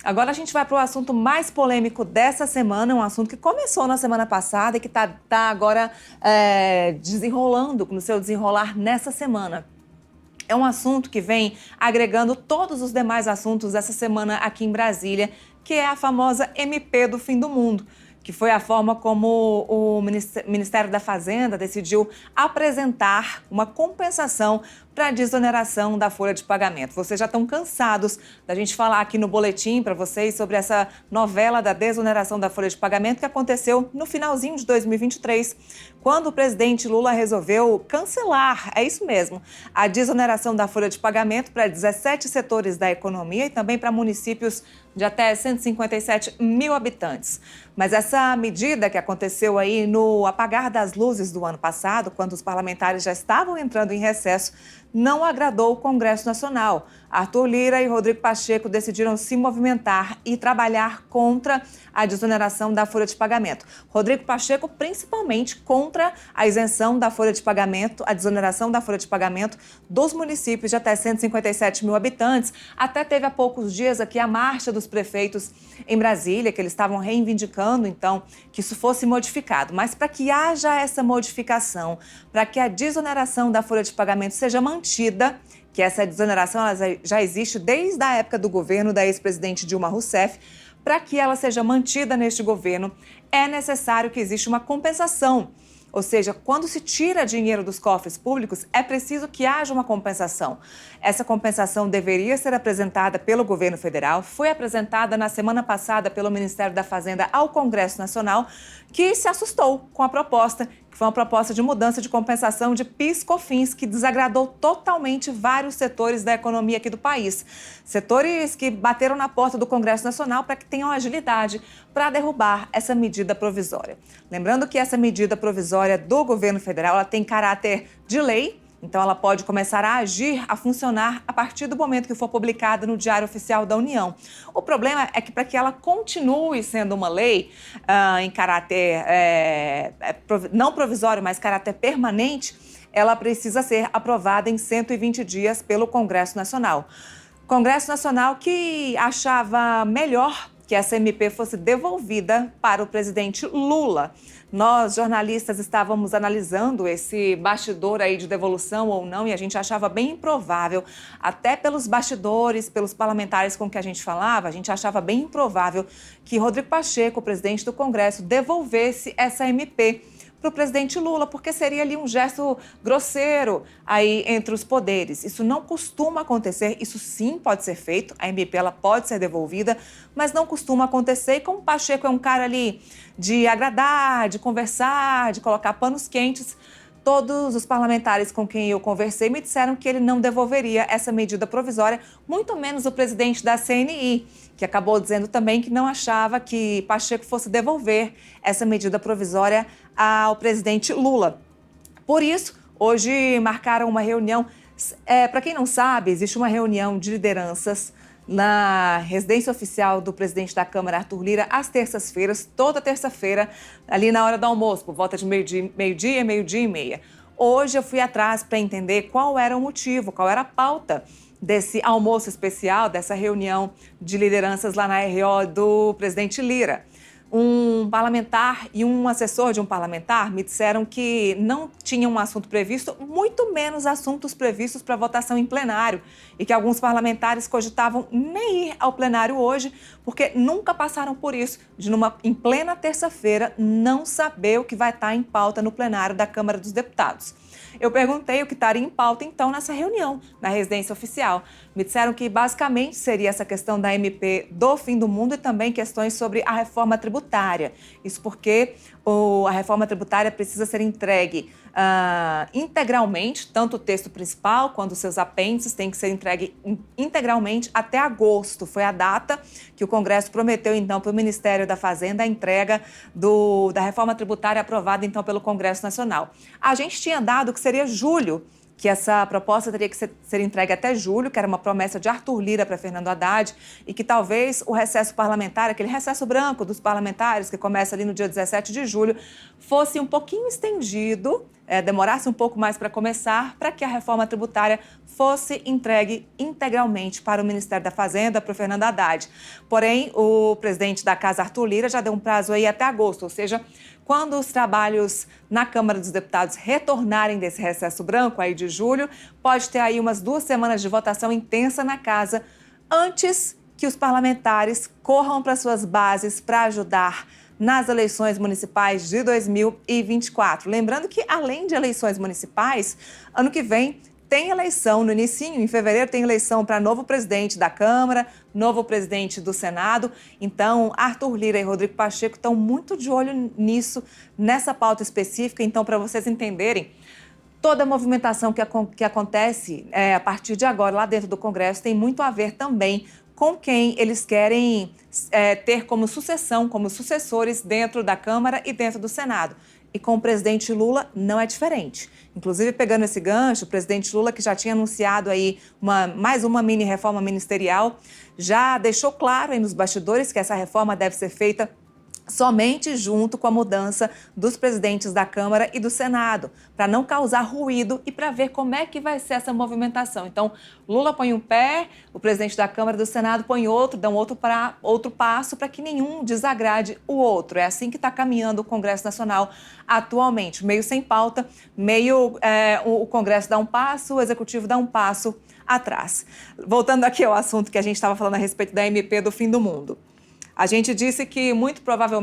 Agora a gente vai para o assunto mais polêmico dessa semana, um assunto que começou na semana passada e que está agora desenrolando, no seu desenrolar nessa semana. É um assunto que vem agregando todos os demais assuntos dessa semana aqui em Brasília, que é a famosa MP do fim do mundo, que foi a forma como o Ministério da Fazenda decidiu apresentar uma compensação para a desoneração da folha de pagamento. Vocês já estão cansados da gente falar aqui no boletim para vocês sobre essa novela da desoneração da folha de pagamento que aconteceu no finalzinho de 2023, quando o presidente Lula resolveu cancelar, é isso mesmo, a desoneração da folha de pagamento para 17 setores da economia e também para municípios de até 157 mil habitantes. Mas essa medida que aconteceu aí no apagar das luzes do ano passado, quando os parlamentares já estavam entrando em recesso, não agradou o Congresso Nacional. Arthur Lira e Rodrigo Pacheco decidiram se movimentar e trabalhar contra a desoneração da folha de pagamento. Rodrigo Pacheco, principalmente contra a isenção da folha de pagamento, a desoneração da folha de pagamento dos municípios de até 157 mil habitantes. Até teve há poucos dias aqui a marcha dos prefeitos em Brasília, que eles estavam reivindicando, então, que isso fosse modificado. Mas para que haja essa modificação, para que a desoneração da folha de pagamento seja mantida, que essa desoneração ela já existe desde a época do governo da ex-presidente Dilma Rousseff, para que ela seja mantida neste governo, é necessário que exista uma compensação. Ou seja, quando se tira dinheiro dos cofres públicos, é preciso que haja uma compensação. Essa compensação deveria ser apresentada pelo governo federal, foi apresentada na semana passada pelo Ministério da Fazenda ao Congresso Nacional, que se assustou com a proposta, que foi uma proposta de mudança de compensação de PIS/COFINS, que desagradou totalmente vários setores da economia aqui do país. Setores que bateram na porta do Congresso Nacional para que tenham agilidade para derrubar essa medida provisória. Lembrando que essa medida provisória do governo federal ela tem caráter de lei, então ela pode começar a agir, a funcionar a partir do momento que for publicada no Diário Oficial da União. O problema é que para que ela continue sendo uma lei em caráter não provisório, mas caráter permanente, ela precisa ser aprovada em 120 dias pelo Congresso Nacional. Congresso Nacional que achava melhor que essa MP fosse devolvida para o presidente Lula. Nós, jornalistas, estávamos analisando esse bastidor aí de devolução ou não e a gente achava bem improvável, até pelos bastidores, pelos parlamentares com que a gente falava, a gente achava bem improvável que Rodrigo Pacheco, o presidente do Congresso, devolvesse essa MP para o presidente Lula, porque seria ali um gesto grosseiro aí entre os poderes. Isso não costuma acontecer, isso sim pode ser feito, a MP ela pode ser devolvida, mas não costuma acontecer. E como o Pacheco é um cara ali de agradar, de conversar, de colocar panos quentes, todos os parlamentares com quem eu conversei me disseram que ele não devolveria essa medida provisória, muito menos o presidente da CNI, que acabou dizendo também que não achava que Pacheco fosse devolver essa medida provisória ao presidente Lula. Por isso, hoje marcaram uma reunião. Para quem não sabe, existe uma reunião de lideranças na residência oficial do presidente da Câmara, Arthur Lira, às terças-feiras, toda terça-feira, ali na hora do almoço, por volta de meio-dia e meia. Hoje eu fui atrás para entender qual era o motivo, qual era a pauta desse almoço especial, dessa reunião de lideranças lá na RO do presidente Lira. Um parlamentar e um assessor de um parlamentar me disseram que não tinha um assunto previsto, muito menos assuntos previstos para votação em plenário, e que alguns parlamentares cogitavam nem ir ao plenário hoje, porque nunca passaram por isso, de em plena terça-feira não saber o que vai estar em pauta no plenário da Câmara dos Deputados. Eu perguntei o que estaria em pauta, então, nessa reunião, na residência oficial. Me disseram que, basicamente, seria essa questão da MP do fim do mundo e também questões sobre a reforma tributária. Isso porque a reforma tributária precisa ser entregue integralmente, tanto o texto principal quanto os seus apêndices têm que ser entregue integralmente até agosto. Foi a data que o Congresso prometeu, então, para o Ministério da Fazenda a entrega da reforma tributária aprovada, então, pelo Congresso Nacional. A gente tinha dado que seria julho, que essa proposta teria que ser entregue até julho, que era uma promessa de Arthur Lira para Fernando Haddad, e que talvez o recesso parlamentar, aquele recesso branco dos parlamentares, que começa ali no dia 17 de julho, fosse um pouquinho estendido, demorasse um pouco mais para começar, para que a reforma tributária fosse entregue integralmente para o Ministério da Fazenda, para o Fernando Haddad. Porém, o presidente da Casa, Arthur Lira, já deu um prazo aí até agosto, ou seja, quando os trabalhos na Câmara dos Deputados retornarem desse recesso branco aí de julho, pode ter aí umas 2 semanas de votação intensa na Casa, antes que os parlamentares corram para suas bases para ajudar nas eleições municipais de 2024. Lembrando que, além de eleições municipais, ano que vem tem eleição no inicinho, em fevereiro tem eleição para novo presidente da Câmara, novo presidente do Senado. Então, Arthur Lira e Rodrigo Pacheco estão muito de olho nisso, nessa pauta específica. Então, para vocês entenderem, toda a movimentação que acontece a partir de agora lá dentro do Congresso tem muito a ver também com quem eles querem ter como sucessão, como sucessores dentro da Câmara e dentro do Senado. E com o presidente Lula não é diferente. Inclusive, pegando esse gancho, o presidente Lula, que já tinha anunciado aí mais uma mini reforma ministerial, já deixou claro aí nos bastidores que essa reforma deve ser feita somente junto com a mudança dos presidentes da Câmara e do Senado, para não causar ruído e para ver como é que vai ser essa movimentação. Então, Lula põe um pé, o presidente da Câmara e do Senado põe outro, dá outro passo para que nenhum desagrade o outro. É assim que está caminhando o Congresso Nacional atualmente, meio sem pauta, o Congresso dá um passo, o Executivo dá um passo atrás. Voltando aqui ao assunto que a gente estava falando a respeito da MP do fim do mundo. A gente disse que, muito provavelmente,